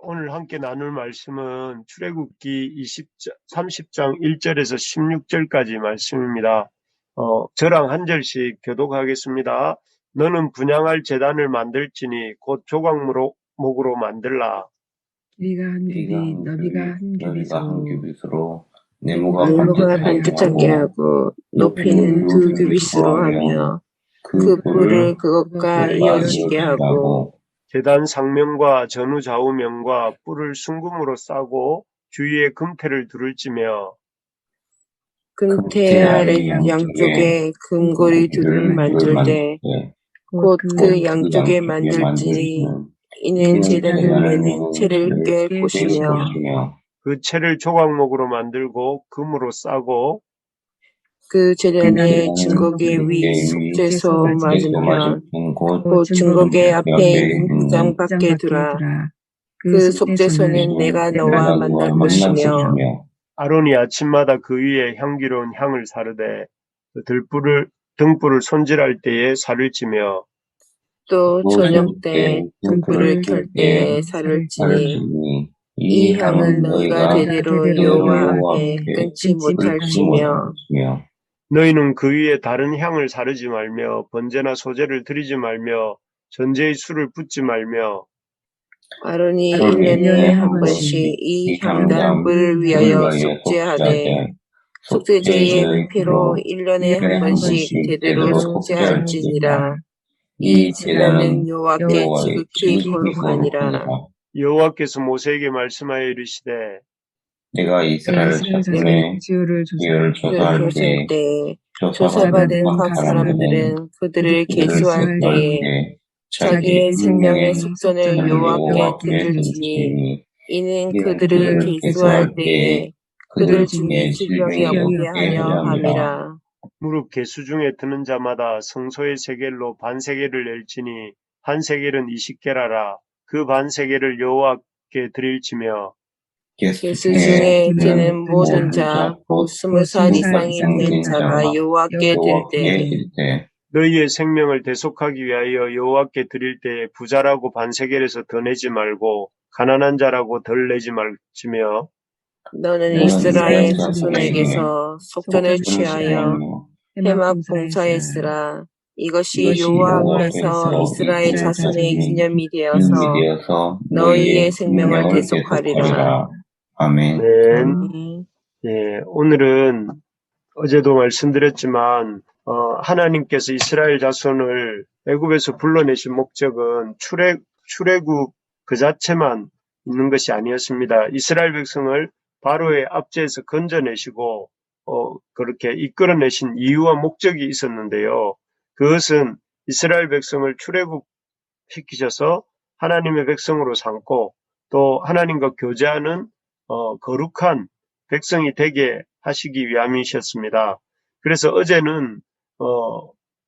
오늘 함께 나눌 말씀은 출애굽기 30장 1절에서 16절까지 말씀입니다. 저랑 한 절씩 교독하겠습니다. 너는 분향할 제단을 만들지니 곧 조각목으로 만들라. 길이가 한 규빗, 너비가 한 규빗으로 네모가 반듯하게 반듯하게 하고 높이는 2규빗으로 하며 그 뿔을 그것과 이어지게 하고 제단 상면과 전후 좌우면과 뿔을 순금으로 싸고 주위에 금테를 두를지며 금테 아래 양쪽에 금고리 둘을 만들되 곧 그 양쪽에 만들지니 이는 제단을 매는 채를 꿰 것이며 그 채를 조각목으로 만들고 금으로 싸고 그 제단의 증거계 위 속죄소 맞은편 곧 증거계 앞에 있는 장 밖에 두라. 그 속죄소는 내가 너와 만날 것이며 아론이 아침마다 그 위에 향기로운 향을 사르되 등불을 손질할 때에 살을 찌며 또 저녁 때 등불을 켤 때에 살을 찌니 이 향은 너희가 대대로 여호와 앞에 끊지 못할지며 너희는 그 위에 다른 향을 사르지 말며 번제나 소제를 드리지 말며 전제의 술을 붓지 말며 아론이 1년에 한 번씩 이 향단불을 위하여 속죄하되 속죄제의 피로 1년에 한 번씩 제대로 속죄할지니라. 이 제단은 여호와께 지극히 거룩하니라. 여호와께서 모세에게 말씀하여 이르시되 내가 이스라엘 자손의 기후를 조사할 때 조사받은 각 사람들은 그들을 계수할 때에 자기의 생명의 속전을 여호와께 드릴지니 이는 그들을 계수할 때에 그들 중에 질병이 없게 하려 함이라. 무릎 계수 중에 드는 자마다 성소의 세겔로 반세겔을 낼지니 한 세겔은 20게라라. 그 반세겔을 여호와께 드릴지며 계수 중에 드는 모든 자, 곧 20살 이상이 된 자가 여호와께 드릴 때 너희의 생명을 대속하기 위하여 여호와께 드릴 때에 부자라고 반세겔에서 더 내지 말고 가난한 자라고 덜 내지 말지며 너는 이스라엘 자손에게서 속전을 취하여 회막 봉사했으라. 이것이 여호와 앞에서 이스라엘 자손의 기념이 되어서 너희의 생명을 대속하리라. 아멘. 예, 오늘은 어제도 말씀드렸지만 하나님께서 이스라엘 자손을 애굽에서 불러내신 목적은 출애굽 그 자체만 있는 것이 아니었습니다. 이스라엘 백성을 바로의 압제에서 건져내시고 그렇게 이끌어내신 이유와 목적이 있었는데요. 그것은 이스라엘 백성을 출애굽시키셔서 하나님의 백성으로 삼고 또 하나님과 교제하는 거룩한 백성이 되게 하시기 위함이셨습니다. 그래서 어제는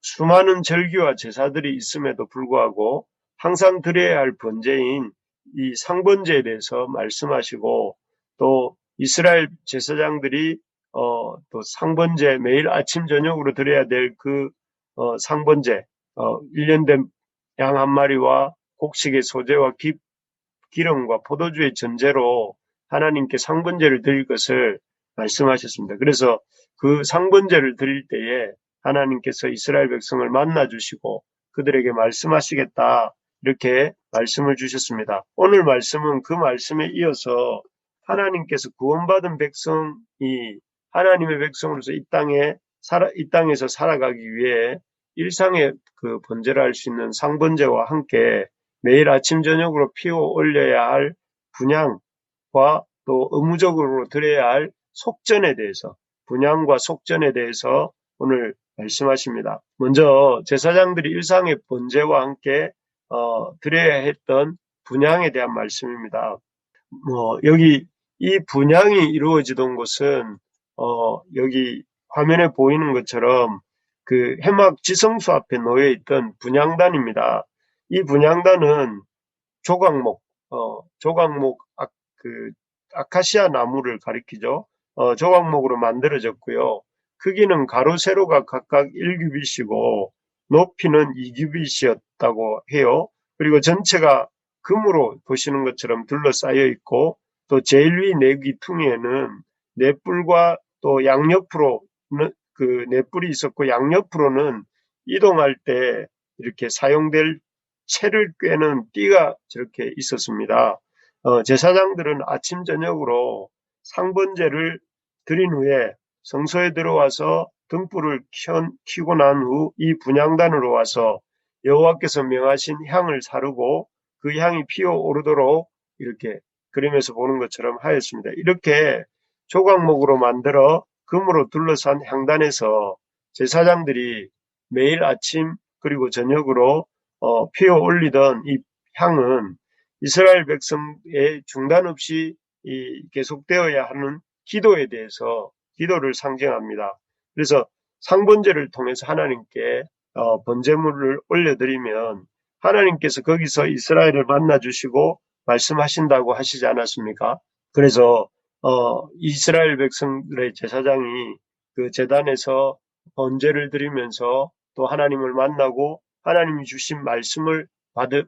수많은 절기와 제사들이 있음에도 불구하고 항상 드려야 할 번제인 이 상번제에 대해서 말씀하시고 또 이스라엘 제사장들이 또 상번제 매일 아침 저녁으로 드려야 될 그 상번제 1년 된 양 한 마리와 곡식의 소재와 기름과 포도주의 전제로 하나님께 상번제를 드릴 것을 말씀하셨습니다. 그래서 그 상번제를 드릴 때에 하나님께서 이스라엘 백성을 만나주시고 그들에게 말씀하시겠다 이렇게 말씀을 주셨습니다. 오늘 말씀은 그 말씀에 이어서 하나님께서 구원받은 백성이 하나님의 백성으로서 이 땅에서 살아가기 위해 일상의 그 번제를 할 수 있는 상번제와 함께 매일 아침 저녁으로 피워 올려야 할 분향과 또 의무적으로 드려야 할 속전에 대해서 분향과 속전에 대해서 오늘 말씀하십니다. 먼저 제사장들이 일상의 번제와 함께 드려야 했던 분향에 대한 말씀입니다. 여기 이 분향이 이루어지던 곳은 여기 화면에 보이는 것처럼 그 해막 지성소 앞에 놓여 있던 분향단입니다. 이 분향단은 조각목 아카시아 나무를 가리키죠. 조각목으로 만들어졌고요. 크기는 가로 세로가 각각 1규빗이고 높이는 2규빗이었다고 해요. 그리고 전체가 금으로 보시는 것처럼 둘러싸여 있고 또 제일 위 내귀퉁이에는 넷불과 또 양옆으로 그 넷불이 있었고 양옆으로는 이동할 때 이렇게 사용될 채를 꿰는 띠가 저렇게 있었습니다. 제사장들은 아침 저녁으로 상번제를 드린 후에 성소에 들어와서 등불을 켜고 난 후 이 분향단으로 와서 여호와께서 명하신 향을 사르고 그 향이 피어오르도록 이렇게 그림에서 보는 것처럼 하였습니다. 이렇게 조각목으로 만들어 금으로 둘러싼 향단에서 제사장들이 매일 아침 그리고 저녁으로 피어 올리던 이 향은 이스라엘 백성의 중단 없이 계속되어야 하는 기도에 대해서 기도를 상징합니다. 그래서 상번제를 통해서 하나님께 번제물을 올려드리면 하나님께서 거기서 이스라엘을 만나주시고 말씀하신다고 하시지 않았습니까? 그래서 이스라엘 백성들의 제사장이 그 제단에서 번제를 드리면서 또 하나님을 만나고 하나님이 주신 말씀을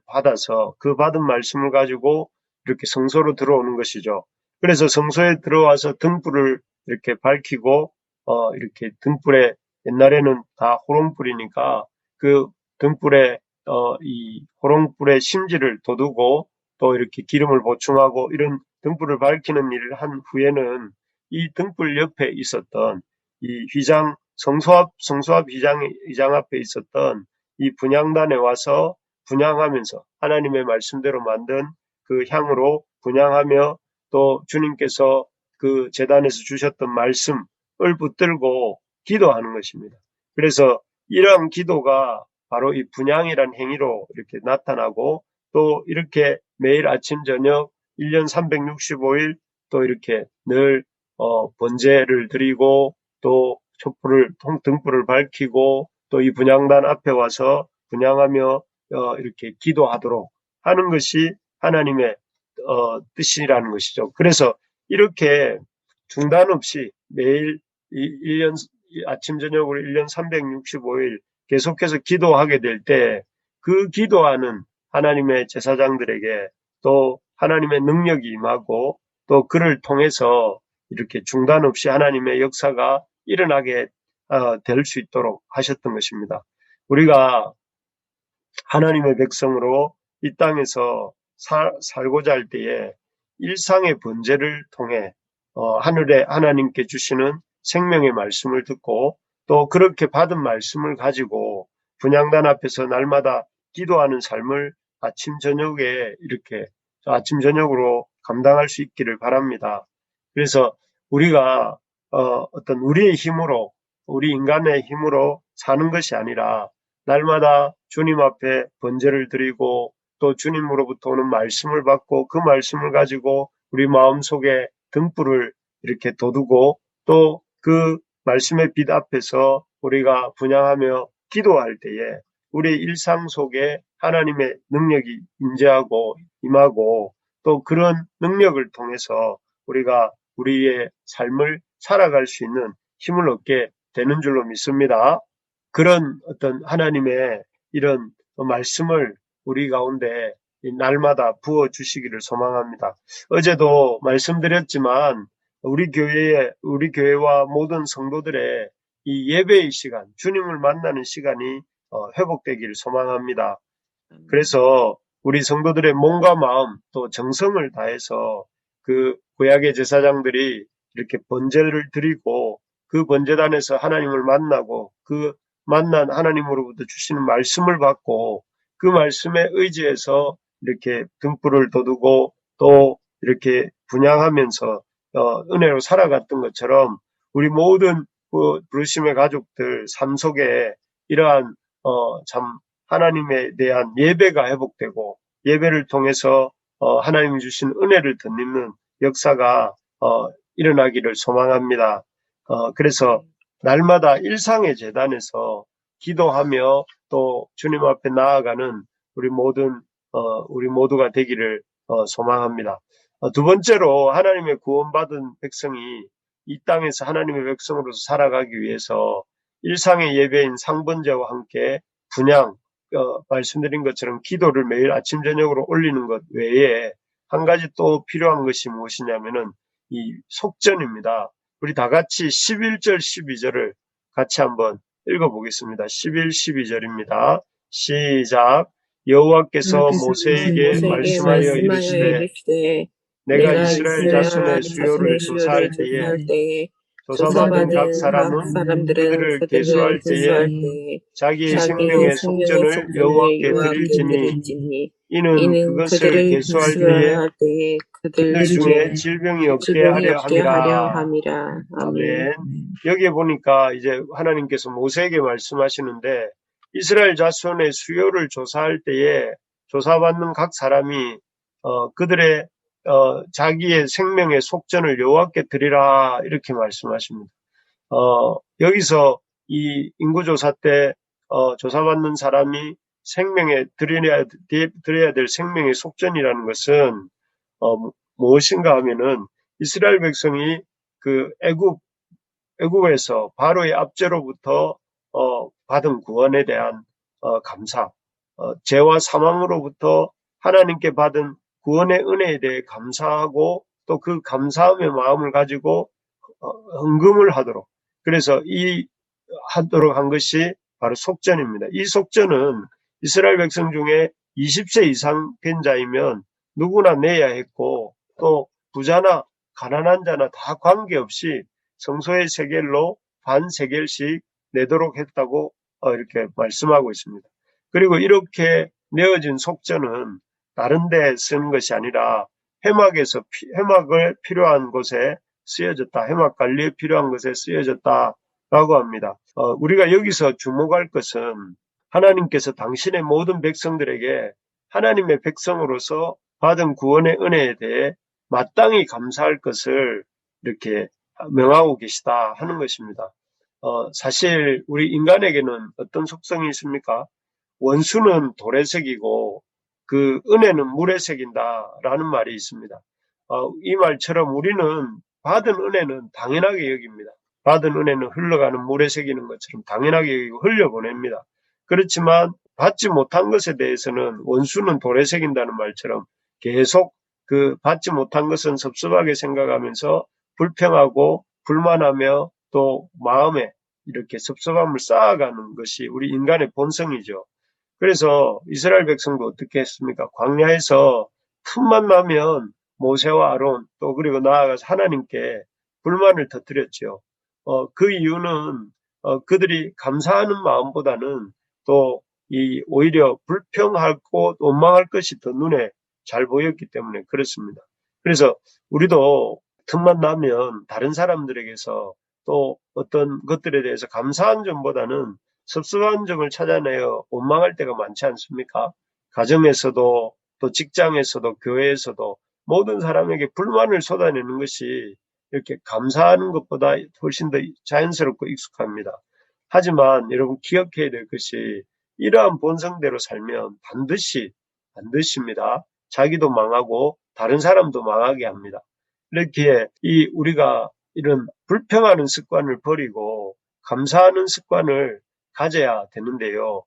받아서 그 받은 말씀을 가지고 이렇게 성소로 들어오는 것이죠. 그래서 성소에 들어와서 등불을 이렇게 밝히고 이렇게 등불에 옛날에는 다 호롱불이니까 그 등불에 이 호롱불의 심지를 돋우고 또 이렇게 기름을 보충하고 이런 등불을 밝히는 일을 한 후에는 이 등불 옆에 있었던 이 휘장 성소앞 휘장 앞에 있었던 이 분향단에 와서 분향하면서 하나님의 말씀대로 만든 그 향으로 분향하며 또 주님께서 그 제단에서 주셨던 말씀을 붙들고 기도하는 것입니다. 그래서 이러한 기도가 바로 이 분향이란 행위로 이렇게 나타나고 또 이렇게 매일 아침 저녁 1년 365일 또 이렇게 늘 번제를 드리고 또 등불을 밝히고 또 이 분향단 앞에 와서 분향하며 이렇게 기도하도록 하는 것이 하나님의 뜻이라는 것이죠. 그래서 이렇게 중단 없이 매일 1년 아침 저녁으로 1년 365일 계속해서 기도하게 될 때 그 기도하는 하나님의 제사장들에게 또 하나님의 능력이 임하고 또 그를 통해서 이렇게 중단 없이 하나님의 역사가 일어나게 될 수 있도록 하셨던 것입니다. 우리가 하나님의 백성으로 이 땅에서 살고자 할 때에 일상의 번제를 통해 하늘에 하나님께 주시는 생명의 말씀을 듣고 또 그렇게 받은 말씀을 가지고 분향단 앞에서 날마다 기도하는 삶을 아침 저녁에 이렇게 아침 저녁으로 감당할 수 있기를 바랍니다. 그래서 우리가 어떤 우리의 힘으로 우리 인간의 힘으로 사는 것이 아니라 날마다 주님 앞에 번제를 드리고 또 주님으로부터 오는 말씀을 받고 그 말씀을 가지고 우리 마음속에 등불을 이렇게 돋우고 또 그 말씀의 빛 앞에서 우리가 분향하며 기도할 때에 우리의 일상 속에 하나님의 능력이 임재하고 임하고 또 그런 능력을 통해서 우리가 우리의 삶을 살아갈 수 있는 힘을 얻게 되는 줄로 믿습니다. 그런 어떤 하나님의 이런 말씀을 우리 가운데 날마다 부어 주시기를 소망합니다. 어제도 말씀드렸지만 우리 교회와 모든 성도들의 이 예배의 시간, 주님을 만나는 시간이 회복되기를 소망합니다. 그래서 우리 성도들의 몸과 마음 또 정성을 다해서 그 구약의 제사장들이 이렇게 번제를 드리고 그 번제단에서 하나님을 만나고 그 만난 하나님으로부터 주시는 말씀을 받고 그 말씀에 의지해서 이렇게 등불을 돋우고 또 이렇게 분향하면서 은혜로 살아갔던 것처럼 우리 모든 부르심의 가족들 삶 속에 이러한 참 하나님에 대한 예배가 회복되고 예배를 통해서 하나님이 주신 은혜를 덧입는 역사가 일어나기를 소망합니다. 그래서 날마다 일상의 제단에서 기도하며 또 주님 앞에 나아가는 우리 모두가 되기를 소망합니다. 두 번째로 하나님의 구원받은 백성이 이 땅에서 하나님의 백성으로서 살아가기 위해서 일상의 예배인 상번제와 함께 분향 말씀드린 것처럼 기도를 매일 아침 저녁으로 올리는 것 외에 한 가지 또 필요한 것이 무엇이냐면은 이 속전입니다. 우리 다 같이 11절 12절을 같이 한번 읽어보겠습니다. 11, 12절입니다. 시작. 여호와께서 모세에게 말씀하여 이르시되 내가 이스라엘 자손의 수요를 조사할 때에 조사받은 각 사람은 그들을 계수할 때에 자기의 생명의 속전을 여호와께 드릴지니 이는 그것을 계수할 때에 그들 중에 질병이 없게 하려 함이라. 아멘. 여기에 보니까 이제 하나님께서 모세에게 말씀하시는데 이스라엘 자손의 수요를 조사할 때에 조사받는 각 사람이 그들의 자기의 생명의 속전을 여호와께 드리라 이렇게 말씀하십니다. 여기서 이 인구조사 때 조사받는 사람이 생명에 드려야 될 생명의 속전이라는 것은 무엇인가 하면은 이스라엘 백성이 그 애굽에서 바로의 압제로부터 받은 구원에 대한 감사, 죄와 사망으로부터 하나님께 받은 구원의 은혜에 대해 감사하고 또 그 감사함의 마음을 가지고 헌금을 하도록, 그래서 하도록 한 것이 바로 속전입니다. 이 속전은 이스라엘 백성 중에 20세 이상 된 자이면 누구나 내야 했고 또 부자나 가난한 자나 다 관계없이 성소의 세겔로 반 세겔씩 내도록 했다고 이렇게 말씀하고 있습니다. 그리고 이렇게 내어진 속전은 다른 데 쓰는 것이 아니라 회막을 필요한 곳에 쓰여졌다. 회막 관리에 필요한 것에 쓰여졌다라고 합니다. 우리가 여기서 주목할 것은 하나님께서 당신의 모든 백성들에게 하나님의 백성으로서 받은 구원의 은혜에 대해 마땅히 감사할 것을 이렇게 명하고 계시다 하는 것입니다. 사실 우리 인간에게는 어떤 속성이 있습니까? 원수는 돌의 색이고 그 은혜는 물의 색인다라는 말이 있습니다. 이 말처럼 우리는 받은 은혜는 당연하게 여깁니다. 받은 은혜는 흘러가는 물에 새기는 것처럼 당연하게 여기고 흘려보냅니다. 그렇지만 받지 못한 것에 대해서는 원수는 돌에 새긴다는 말처럼 계속 그 받지 못한 것은 섭섭하게 생각하면서 불평하고 불만하며 또 마음에 이렇게 섭섭함을 쌓아가는 것이 우리 인간의 본성이죠. 그래서 이스라엘 백성도 어떻게 했습니까? 광야에서 틈만 나면 모세와 아론 또 그리고 나아가서 하나님께 불만을 터뜨렸죠. 그 이유는 그들이 감사하는 마음보다는 또 오히려 불평하고 원망할 것이 더 눈에 잘 보였기 때문에 그렇습니다. 그래서 우리도 틈만 나면 다른 사람들에게서 또 어떤 것들에 대해서 감사한 점보다는 섭섭한 점을 찾아내어 원망할 때가 많지 않습니까? 가정에서도 또 직장에서도 교회에서도 모든 사람에게 불만을 쏟아내는 것이 이렇게 감사하는 것보다 훨씬 더 자연스럽고 익숙합니다. 하지만 여러분 기억해야 될 것이 이러한 본성대로 살면 반드시입니다. 자기도 망하고 다른 사람도 망하게 합니다. 이렇게 우리가 이런 불평하는 습관을 버리고 감사하는 습관을 가져야 되는데요.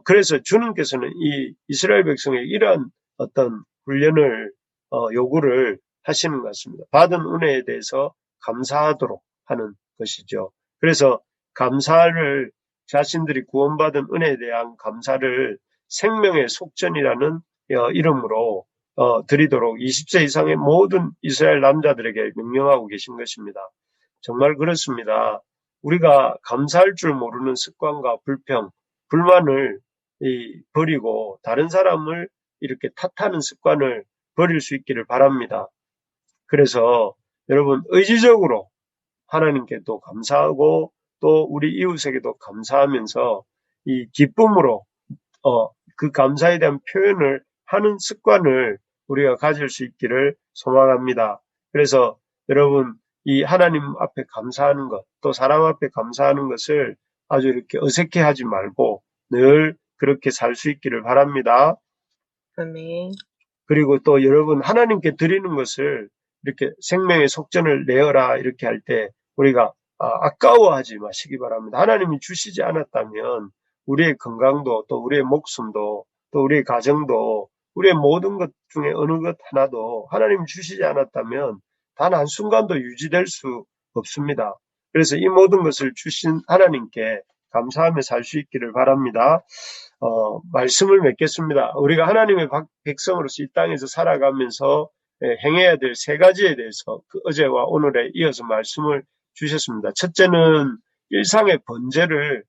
그래서 주님께서는 이 이스라엘 백성에게 이러한 어떤 훈련을 요구를 하시는 것 같습니다. 받은 은혜에 대해서 감사하도록 하는 것이죠. 그래서 감사를 자신들이 구원받은 은혜에 대한 감사를 생명의 속전이라는 이름으로 드리도록 20세 이상의 모든 이스라엘 남자들에게 명령하고 계신 것입니다. 정말 그렇습니다. 우리가 감사할 줄 모르는 습관과 불평, 불만을 버리고 다른 사람을 이렇게 탓하는 습관을 버릴 수 있기를 바랍니다. 그래서 여러분 의지적으로 하나님께도 감사하고 또 우리 이웃에게도 감사하면서 이 기쁨으로 그 감사에 대한 표현을 하는 습관을 우리가 가질 수 있기를 소망합니다. 그래서 여러분 이 하나님 앞에 감사하는 것, 또 사람 앞에 감사하는 것을 아주 이렇게 어색해하지 말고 늘 그렇게 살 수 있기를 바랍니다. 아멘. 그리고 또 여러분 하나님께 드리는 것을 이렇게 생명의 속전을 내어라 이렇게 할 때 우리가 아까워하지 마시기 바랍니다. 하나님이 주시지 않았다면 우리의 건강도 또 우리의 목숨도 또 우리의 가정도 우리의 모든 것 중에 어느 것 하나도 하나님 주시지 않았다면 단 한순간도 유지될 수 없습니다. 그래서 이 모든 것을 주신 하나님께 감사하며 살 수 있기를 바랍니다. 말씀을 맺겠습니다. 우리가 하나님의 백성으로서 이 땅에서 살아가면서 행해야 될 세 가지에 대해서 어제와 오늘에 이어서 말씀을 주셨습니다. 첫째는 일상의 번제를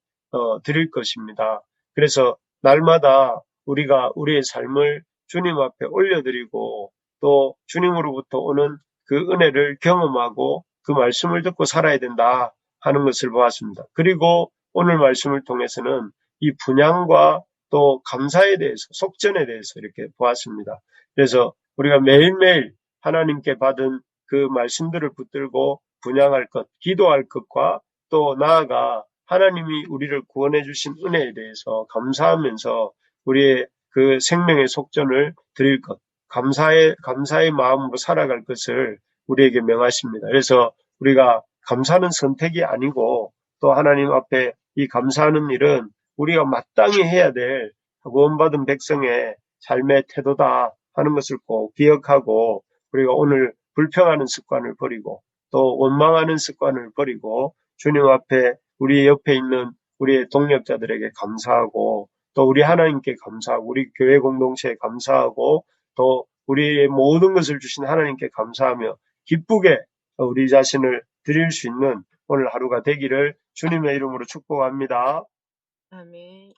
드릴 것입니다. 그래서 날마다 우리가 우리의 삶을 주님 앞에 올려드리고 또 주님으로부터 오는 그 은혜를 경험하고 그 말씀을 듣고 살아야 된다 하는 것을 보았습니다. 그리고 오늘 말씀을 통해서는 이 분향과 또 감사에 대해서, 속전에 대해서 이렇게 보았습니다. 그래서 우리가 매일매일 하나님께 받은 그 말씀들을 붙들고 분향할 것, 기도할 것과 또 나아가 하나님이 우리를 구원해 주신 은혜에 대해서 감사하면서 우리의 그 생명의 속전을 드릴 것, 감사의 마음으로 살아갈 것을 우리에게 명하십니다. 그래서 우리가 감사는 선택이 아니고 또 하나님 앞에 이 감사하는 일은 우리가 마땅히 해야 될 구원받은 백성의 삶의 태도다 하는 것을 꼭 기억하고 우리가 오늘 불평하는 습관을 버리고 또 원망하는 습관을 버리고 주님 앞에 우리 옆에 있는 우리의 동력자들에게 감사하고 또 우리 하나님께 감사하고 우리 교회 공동체에 감사하고 또 우리의 모든 것을 주신 하나님께 감사하며 기쁘게 우리 자신을 드릴 수 있는 오늘 하루가 되기를 주님의 이름으로 축복합니다. 아멘.